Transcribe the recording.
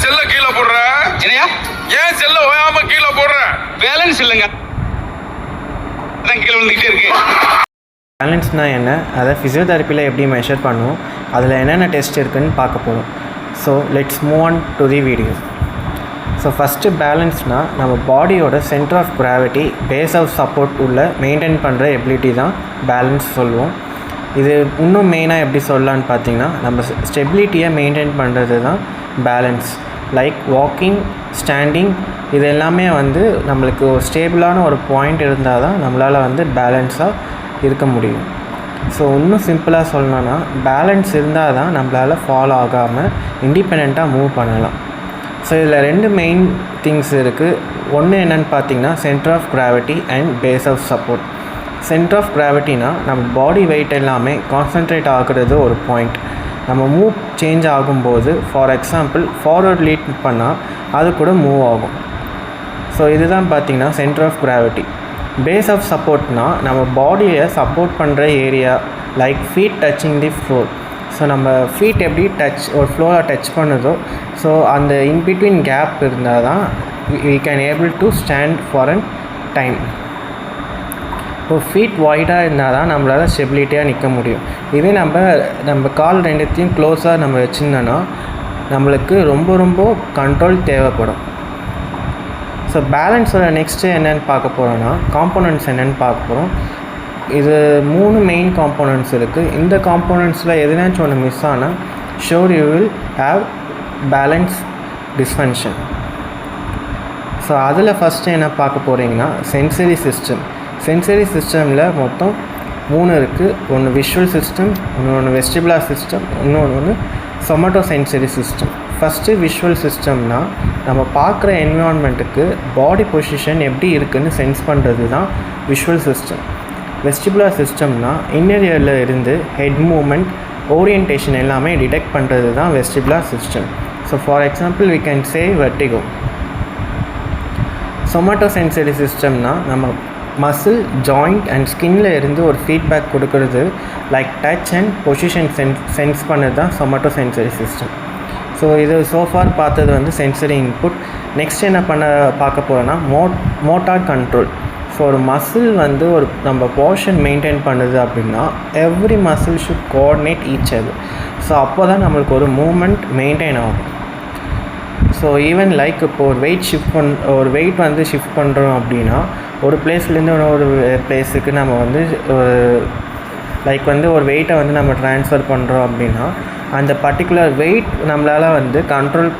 செல்ல கீழே போடுற என்னையா ஏன் செல்ல ஓயாம கீழே போடுற பேலன்ஸ் இல்லைங்க கீழே விழுந்துக்கிட்டே இருக்கு. பேலன்ஸ்னால் என்ன, அதை ஃபிசியோதெரப்பியில் எப்படி மெஷர் பண்ணுவோம், அதில் என்னென்ன டெஸ்ட் இருக்குதுன்னு பார்க்க போகிறோம். So let's move on to the video. So first பேலன்ஸ்னால் நம்ம பாடியோட centre of gravity base of support உள்ள மெயின்டைன் பண்ணுற எபிலிட்டி தான் பேலன்ஸ் சொல்லுவோம். இது இன்னும் மெயினாக எப்படி சொல்லலான்னு பார்த்தீங்கன்னா, நம்ம ஸ்டெபிலிட்டியை மெயின்டைன் பண்ணுறது தான் பேலன்ஸ். லைக் வாக்கிங், ஸ்டாண்டிங், இது எல்லாமே நம்மளுக்கு ஒரு ஸ்டேபிளான ஒரு பாயிண்ட் இருந்தால் தான் நம்மளால் பேலன்ஸாக இருக்க முடியும். ஸோ இன்னும் சிம்பிளாக சொல்லணும்னா, பேலன்ஸ் இருந்தால் தான் நம்மளால் ஃபாலோ ஆகாமல் இண்டிபெண்ட்டாக மூவ் பண்ணலாம். ஸோ இதில் ரெண்டு மெயின் திங்ஸ் இருக்குது. ஒன்று என்னென்னு பார்த்தீங்கன்னா, centre of gravity and base of support. Centre of கிராவிட்டினா நம்ம பாடி வெயிட் எல்லாமே கான்சன்ட்ரேட் ஆகுறது ஒரு பாயிண்ட். நம்ம மூவ் சேஞ்ச் ஆகும்போது, ஃபார் எக்ஸாம்பிள் ஃபார்வர்ட் லீட் பண்ணால் அது கூட மூவ் ஆகும். ஸோ இதுதான் பார்த்திங்கன்னா centre of gravity. Base of சப்போர்ட்னால் நம்ம பாடியை சப்போர்ட் பண்ணுற area, like feet touching the floor. So நம்ம ஃபீட் எப்படி ஒரு ஃப்ளோரை டச் பண்ணுதோ, ஸோ அந்த இன்பிட்வீன் கேப் இருந்தால் தான் we can able to stand for a time. இப்போ ஃபீட் வைடாக இருந்தால் தான் நம்மளால் ஸ்டெபிலிட்டியாக நிற்க முடியும். இதே நம்ம கால் ரெண்டுத்தையும் க்ளோஸாக நம்ம வச்சுருந்தோன்னா நம்மளுக்கு ரொம்ப ரொம்ப கண்ட்ரோல் தேவைப்படும். ஸோ பேலன்ஸோட நெக்ஸ்ட்டு என்னென்னு பார்க்க போகிறோன்னா, காம்போனன்ட்ஸ் என்னென்னு பார்க்க போகிறோம். இது 3 மெயின் காம்போனன்ட்ஸ் இருக்குது. இந்த காம்போனன்ட்ஸில் எதுனாச்சும் ஒன்று மிஸ் ஆனால் sure you will have balance dysfunction. So அதில் ஃபஸ்ட்டு என்ன பார்க்க போகிறீங்கன்னா, சென்சரி சிஸ்டம். சென்சரி சிஸ்டமில் மொத்தம் 3 இருக்குது. ஒன்று விஷுவல் சிஸ்டம், இன்னொன்று வெஸ்டிபுலர் சிஸ்டம், இன்னொன்று somatosensory system. First visual சிஸ்டம்னால் நம்ம பார்க்குற என்விரான்மெண்ட்டுக்கு பாடி பொசிஷன் எப்படி இருக்குதுன்னு சென்ஸ் பண்ணுறது தான் விஷுவல் சிஸ்டம். வெஸ்டிபுலர் சிஸ்டம்னால் இன்னர் இயரில் இருந்து ஹெட் மூமெண்ட், ஓரியன்டேஷன் எல்லாமே டிடெக்ட் பண்ணுறது தான் vestibular system. So for example we can say vertigo. Somatosensory சிஸ்டம்னால் நம்ம மசில், ஜாயிண்ட் அண்ட் ஸ்கின்னில் இருந்து ஒரு ஃபீட்பேக் கொடுக்கறது, like touch and position sense பண்ணது தான் சொமட்டோ சென்சரி சிஸ்டம். ஸோ இது சோஃபார் பார்த்தது சென்சரி இன்புட். நெக்ஸ்ட் என்ன பார்க்க போகிறோன்னா மோட்டார் கண்ட்ரோல். ஸோ ஒரு மசில் ஒரு நம்ம போர்ஷன் மெயின்டைன் பண்ணுது அப்படின்னா every muscle should coordinate each other. So அப்போ தான் நம்மளுக்கு ஒரு மூமெண்ட் மெயின்டைன் ஆகும். ஸோ ஈவன் லைக் இப்போ ஒரு வெயிட் ஷிஃப்ட் பண்ணுறோம் அப்படின்னா, ஒரு பிளேஸ்லேருந்து ஒரு பிளேஸுக்கு நம்ம லைக் ஒரு வெயிட்டை நம்ம ட்ரான்ஸ்ஃபர் பண்ணுறோம் அப்படின்னா, அந்த பர்டிகுலர் வெயிட் நம்மளால் கண்ட்ரோல்